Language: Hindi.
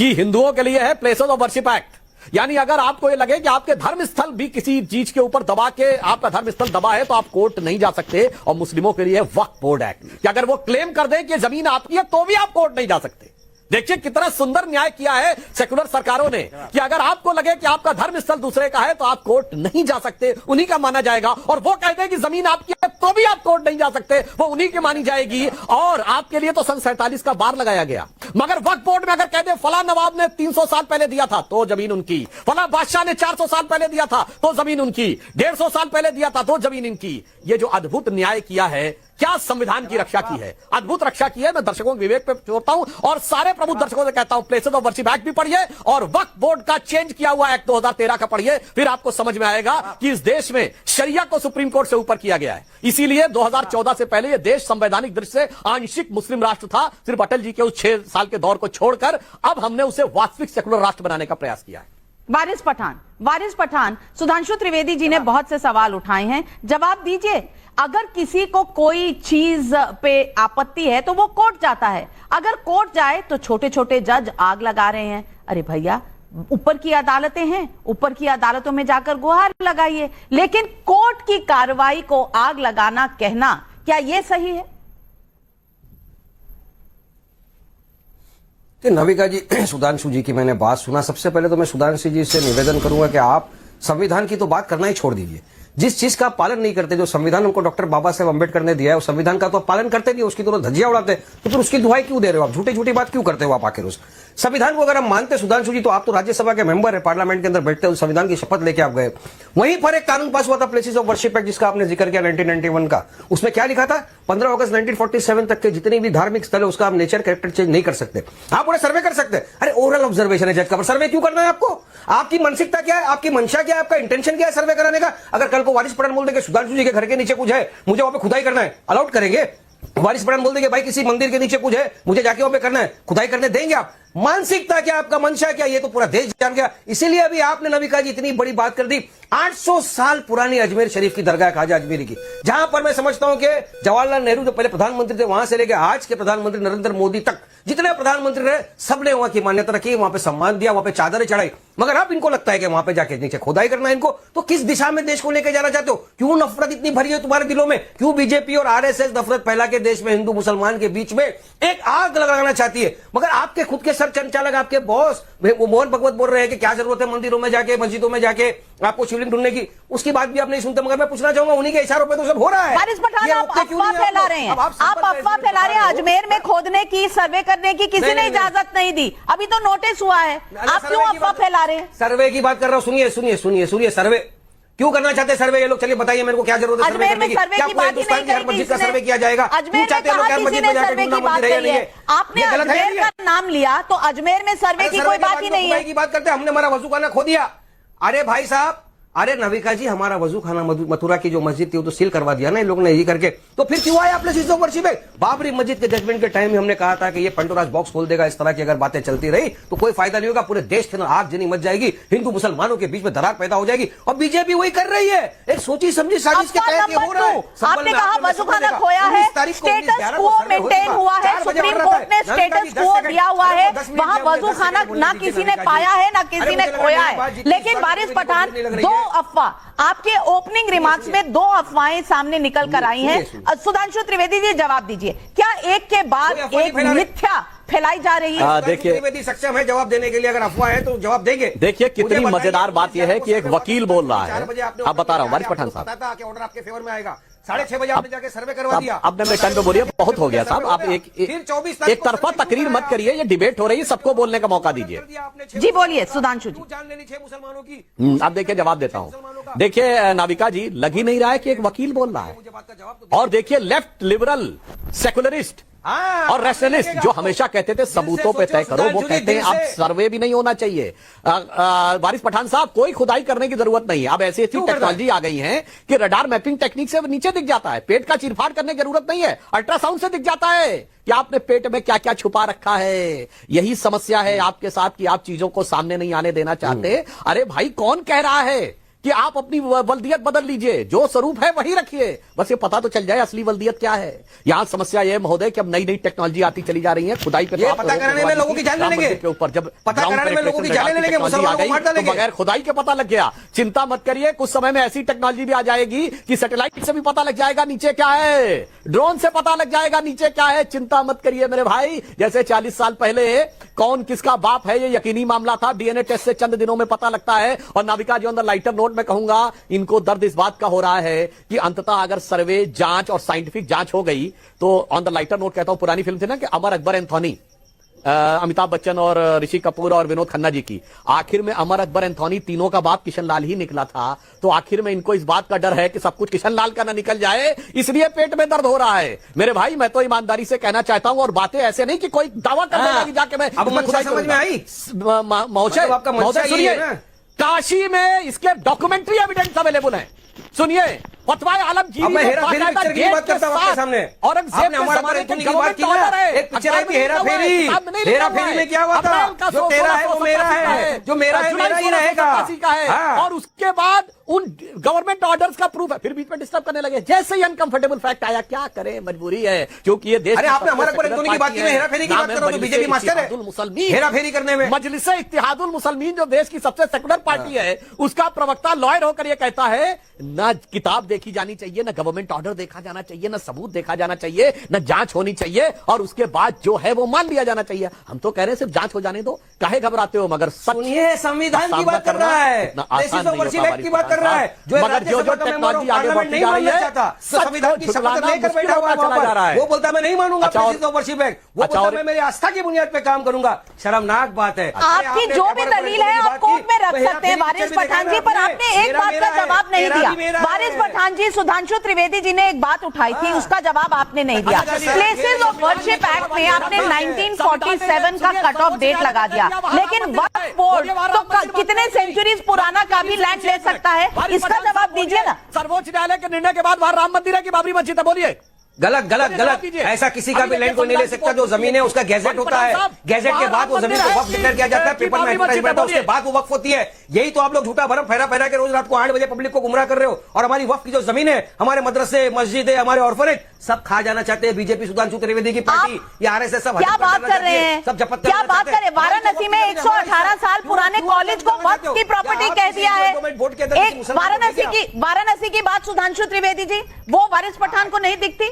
कि हिंदुओं के लिए है प्लेसेस ऑफ वर्शिप एक्ट। यानी अगर आपको ये लगे कि आपके धर्म स्थल भी किसी चीज के ऊपर दबा के आपका धर्म स्थल दबा है तो आप कोर्ट नहीं जा सकते। और मुस्लिमों के लिए वक्फ बोर्ड एक्ट कि अगर वो क्लेम कर दें कि जमीन आपकी है तो भी आप कोर्ट नहीं जा सकते। देखिए कितना सुंदर न्याय किया है सेकुलर सरकारों ने कि अगर आपको लगे कि आपका धर्म स्थल दूसरे का है तो आप कोर्ट नहीं जा सकते, उन्हीं का माना जाएगा। और वो कहते हैं कि जमीन आपकी है तो भी आप कोर्ट नहीं जा सकते, वो उन्हीं की मानी जाएगी। और आपके लिए तो सन 47 का बार लगाया गया। मगर वक्फ बोर्ड में अगर कहते फला नवाब ने 300 साल पहले दिया था तो जमीन उनकी, फला बादशाह ने 400 साल पहले दिया था तो जमीन उनकी, 150 साल पहले दिया था तो जमीन इनकी। ये जो अद्भुत न्याय किया है, क्या संविधान की रक्षा की है, अद्भुत रक्षा की है। मैं दर्शकों के विवेक पे छोड़ता हूं और सारे प्रमुख दर्शकों से कहता हूं प्लेसेस ऑफ वर्शिप एक्ट भी पढ़िए और वक्फ बोर्ड का चेंज किया हुआ एक्ट 2013 का पढ़िए, फिर आपको समझ में आएगा कि इस देश में शरिया को सुप्रीम कोर्ट से ऊपर किया गया है। इसीलिए 2014 से पहले यह देश संवैधानिक दृष्टि से आंशिक मुस्लिम राष्ट्र था। सिर्फ अटल जी के उस 6 साल के दौर को छोड़कर अब हमने उसे वास्तविक सेकुलर राष्ट्र बनाने का प्रयास किया है। वारिस पठान, सुधांशु त्रिवेदी जी ने बहुत से सवाल उठाए हैं, जवाब दीजिए। अगर किसी को कोई चीज पे आपत्ति है तो वो कोर्ट जाता है, अगर कोर्ट जाए तो छोटे छोटे जज आग लगा रहे हैं। अरे भैया, ऊपर की अदालतें हैं, ऊपर की अदालतों में जाकर गुहार लगाइए, लेकिन कोर्ट की कार्रवाई को आग लगाना कहना, क्या यह सही है? नविका जी, सुधांशु जी की मैंने बात सुना। सबसे पहले तो मैं सुधांशु जी से निवेदन करूंगा कि आप संविधान की तो बात करना ही छोड़ दीजिए। जिस चीज का आप पालन नहीं करते, जो संविधान हमको डॉक्टर बाबा साहेब अम्बेडकर ने दिया है, उस संविधान का तो आप पालन करते नहीं, उसकी तो धज्जियां उड़ाते, तो फिर उसकी दुहाई क्यों दे रहे हो आप? झूठी झूठी बात क्यों करते हो आप? आखिर उस संविधान को अगर हम मानते सुधांशु जी, तो आप तो राज्यसभा के मेंबर है, पार्लियामेंट के अंदर बैठते हो, संविधान की शपथ लेके आप गए। वहीं पर एक कानून पास हुआ था प्लेसेस ऑफ वर्शिप एक्ट, जिसका आपने जिक्र किया 1991 का। उसमें क्या लिखा था? 15 अगस्त 1947 तक के जितने भी धार्मिक स्थल है उसका आप नेचर कैरेक्टर चेंज नहीं कर सकते, आप उन्हें सर्वे कर सकते। अरे ओरल ऑब्जर्वेशन है जज का, सर्वे क्यों करना है आपको? आपकी मानसिकता क्या है, आपकी मंशा क्या है, आपका इंटेंशन क्या है सर्वे कराने का? अगर कल को वारिस पठान बोल दे सुधांशु जी के घर के नीचे कुछ है, मुझे वहां पे खुदाई करना है, अलाउड करेंगे? वारिस पठान बोल देंगे भाई किसी मंदिर के नीचे कुछ है, मुझे जाके वहां पे करना है, खुदाई करने देंगे आप? मानसिकता क्या, आपका मंशा क्या, ये तो पूरा देश जान गया। इसीलिए अभी आपने नविका जी इतनी बड़ी बात कर दी। 800 साल पुरानी अजमेर शरीफ की दरगाह ख्वाजा अजमेरी की, जहां पर मैं समझता हूं कि जवाहरलाल नेहरू जो पहले प्रधानमंत्री थे, वहां से लेकर आज के प्रधानमंत्री नरेंद्र मोदी तक जितने प्रधानमंत्री रहे, सबने वहां की मान्यता रखी, वहां पे सम्मान दिया, वहां पे चादरें चढ़ाई। मगर अब इनको लगता है कि वहां पे जाके नीचे खुदाई करना है इनको। तो किस दिशा में देश को लेकर जाना चाहते हो? क्यों नफरत इतनी भरी है तुम्हारे दिलों में? क्यों बीजेपी और आरएसएस नफरत फैला के देश में हिंदू मुसलमान के बीच में एक आग लगाना चाहती है? मगर आपके खुद के सर संचालक, आपके बॉस वो मोहन भगवत बोल रहे हैं कि क्या जरूरत है मंदिरों में जाके, मस्जिदों में जाके आपको शिवलिंग ढूंढने की, उसकी बात भी आप नहीं सुनते। मगर मैं पूछना चाहूंगा, उन्हीं के इशारों पे तो सब हो रहा है। वारिस पठान, आप अफवाह फैला रहे हैं, आप अफवाह फैला रहे हैं। अजमेर में खोदने की, सर्वे करने की किसी ने इजाजत नहीं दी, अभी तो नोटिस हुआ है, आप क्यों अफवाह फैला रहे हैं? सर्वे की बात कर रहा हूं, सुनिए सुनिए सुनिए सुनिए। सर्वे क्यों करना चाहते हैं सर्वे ये लोग? चलिए बताइए मेरे को, क्या जरूरत है सर्वे करने की? क्या पूरे हिंदुस्तान की हर मस्जिद का सर्वे किया जाएगा? अजमेर में कहा किसी ने सर्वे की बात कही है? आपने अजमेर का नाम लिया तो अजमेर में सर्वे की कोई बात ही नहीं है। की बात करते, हमने हमारा वजू खाना खो दिया। अरे भाई साहब, अरे नविका जी, हमारा वजू खाना मथुरा की जो मस्जिद थी वो तो सील करवा दिया ना इन लोगों ने, यही करके। तो फिर क्यों आए आपने प्लेसेस ऑफ वर्शिप में? बाबरी मस्जिद के जजमेंट के टाइम में हमने कहा था कि ये पंडोराज बॉक्स खोल देगा। इस तरह की अगर बातें चलती रही तो कोई फायदा नहीं होगा, पूरे देश के अंदर आग जनी मच जाएगी, हिंदू मुसलमानों के बीच में दरार पैदा हो जाएगी। और बीजेपी वही कर रही है, एक सोची समझी साजिश के तहत हो रहा है। आपने कहा वजू खाना खोया है, स्टेटस को मेंटेन हुआ है, सुप्रीम कोर्ट ने स्टेटस को दिया हुआ है, वहां वजू खाना ना किसी ने पाया है ना किसी ने खोया है। लेकिन वारिस पठान, 2 अफवाह आपके ओपनिंग रिमार्क्स में 2 अफवाहें सामने निकल कर आई हैं। सुधांशु त्रिवेदी जी जवाब दीजिए, क्या एक के बाद एक मिथ्या फैलाई जा रही है? देखिए, त्रिवेदी सक्षम है जवाब देने के लिए, अगर अफवाह है तो जवाब देंगे। देखिए कितनी मजेदार बात यह है कि एक वकील बोल रहा है, अब बता रहा हूं वारिस पठान साहब, ऑर्डर आपके फेवर में आएगा। 6:30 बजे आपने जाके सर्वे करवा दिया। अब मैं टाइम पे बोलिए, बहुत हो गया साहब, आप एक तरफा तकरीर मत करिए, ये डिबेट हो रही है, सबको बोलने का मौका दीजिए। जी बोलिए सुधांशु जी। जान लेनी 6 मुसलमानों की। अब देखिए जवाब देता हूं। देखिए नाविका जी, लग ही नहीं रहा है कि एक वकील बोल रहा है। और देखिए लेफ्ट लिबरल सेकुलरिस्ट और रैशनलिस्ट जो हमेशा कहते थे सबूतों पे तय करो, वो कहते हैं अब सर्वे भी नहीं होना चाहिए। वारिस पठान साहब, कोई खुदाई करने की जरूरत नहीं है। अब ऐसी ऐसी टेक्नोलॉजी आ गई है कि रडार मैपिंग टेक्निक से नीचे दिख जाता है, पेट का चीरफाड़ करने की जरूरत नहीं है, अल्ट्रासाउंड से दिख जाता है कि आपने पेट में क्या क्या छुपा रखा है। यही समस्या है आपके साथ कि आप चीजों को सामने नहीं आने देना चाहते। अरे भाई, कौन कह रहा है कि आप अपनी वल्दियत बदल लीजिए, जो स्वरूप है वही रखिए, बस ये पता तो चल जाए असली वल्दियत क्या है। यहां समस्या यह महोदय कि अब नई नई टेक्नोलॉजी आती चली जा रही है, खुदाई पे ये पता करने में लोगों की जान लेंगे के ऊपर, जब पता करने में लोगों की जान लेंगे, मुसलमानों को मार डालेंगे, तो बगैर खुदाई के पता लग गया। चिंता मत करिए, कुछ समय में ऐसी टेक्नोलॉजी भी आ जाएगी कि सैटेलाइट से भी पता लग जाएगा नीचे क्या है, ड्रोन से पता लग जाएगा नीचे क्या है। चिंता मत करिए मेरे भाई, जैसे 40 साल पहले कौन किसका बाप है ये यकीनी मामला था, डीएनए टेस्ट से चंद दिनों में पता लगता है। और नाविका जी ऑन द लाइटर नोट में कहूंगा, इनको दर्द इस बात का हो रहा है कि अंततः अगर सर्वे, जांच और साइंटिफिक जांच हो गई तो, ऑन द लाइटर नोट कहता हूं, पुरानी फिल्म थी ना कि अमर अकबर एंथोनी, अमिताभ बच्चन और ऋषि कपूर और विनोद खन्ना जी की, आखिर में अमर अकबर एंथोनी तीनों का बाप किशन लाल ही निकला था। तो आखिर में इनको इस बात का डर है कि सब कुछ किशन लाल का ना निकल जाए, इसलिए पेट में दर्द हो रहा है। मेरे भाई मैं तो ईमानदारी से कहना चाहता हूं, और बातें ऐसे नहीं कि कोई दावा कर देगा कि जाके मैं अब मंशा समझ में आई महोदय सुनिए, काशी में इसके डॉक्यूमेंट्री एविडेंस अवेलेबल है। सुनिए, फतवा आलमगीर अब मैं हेरा-फेरी पिक्चर की बात करता हूं आपके सामने। औरंगजेब के जमाने की बात की ना, एक पिक्चर आई थी हेरा-फेरी में क्या हुआ था, जो तेरा है वो मेरा है, जो मेरा है मेरा ही रहेगा। और उसके बाद उन गवर्नमेंट ऑर्डर्स का प्रूफ है, फिर बीच में डिस्टर्ब करने लगे। जैसे ही अनकंफर्टेबल फैक्ट आया, क्या करें, मजबूरी है, क्योंकि ये देश। अरे आपने हमारा पर की बात की, हेरा-फेरी की बात कर रहा हूं, बीजेपी मास्टर है हेरा-फेरी करने में। मजलिस इत्तेहादुल मुसलमीन जो देश की सबसे सेकुलर पार्टी है, उसका प्रवक्ता लॉयर होकर यह कहता है, ना किताब देखी जानी चाहिए, ना गवर्नमेंट ऑर्डर देखा जाना चाहिए, ना सबूत देखा जाना चाहिए, ना जांच होनी चाहिए, और उसके बाद जो है वो मान लिया जाना चाहिए। हम तो कह रहे हैं सिर्फ जांच हो जाने दो, काहे घबराते हो? मगर सुनिए, संविधान की बात कर रहा है, की बात कर रहा है, जो टेक्नोलॉजी आगे बढ़ती जा रही है, संविधान की शपथ लेकर बैठा हुआ है, वो बोलता मैं नहीं मानूंगा प्रेसिडेंट एक्ट, वो बोलता मैं मेरी आस्था की बुनियाद पे काम करूंगा। शर्मनाक बात है। आपकी जो भी दलील है आप कोर्ट में रख सकते हैं वारिस पठान जी, पर आपने एक बात का जवाब नहीं दिया। वारिस पठान जी, सुधांशु त्रिवेदी जी ने एक बात उठाई थी, उसका जवाब आपने नहीं दिया। प्लेसेस ऑफ वर्शिप एक्ट में आपने 1947 का कट ऑफ डेट लगा दिया, लेकिन वक्फ बोर्ड तो कितने सेंचुरीज पुराना का भी लैंड ले सकता है, इसका जवाब दीजिए ना। सर्वोच्च न्यायालय के निर्णय के बाद वहां राम मंदिर है कि बाबरी मस्जिद है? बोलिए। गलत गलत गलत, ऐसा किसी का भी लैंड कोई नहीं ले सकता। जो जमीन है उसका गैजेट होता है, गैजेट के बाद वो जमीन को वक्फ डिक्लेयर किया जाता है, पेपर में एडवर्टाइजमेंट होता है, उसके बाद वो वक्फ होती है। यही तो आप लोग झूठा भरम फहरा फहरा के रोज रात को 8 बजे पब्लिक को गुमराह कर रहे हो। और हमारी वक्फ की जो जमीन है, हमारे मदरसे, मस्जिदें, हमारे ऑर्फनेज सब खा जाना चाहते हैं बीजेपी, सुधांशु त्रिवेदी की पार्टी, ये आरएसएस सब। क्या बात कर रहे हैं, सब जपत क्या बात कर रहे हैं? वाराणसी में 118 साल पुराने कॉलेज को वक्फ की प्रॉपर्टी कह दिया है। वाराणसी की बात सुधांशु त्रिवेदी जी, वो वारिस पठान को नहीं दिखती?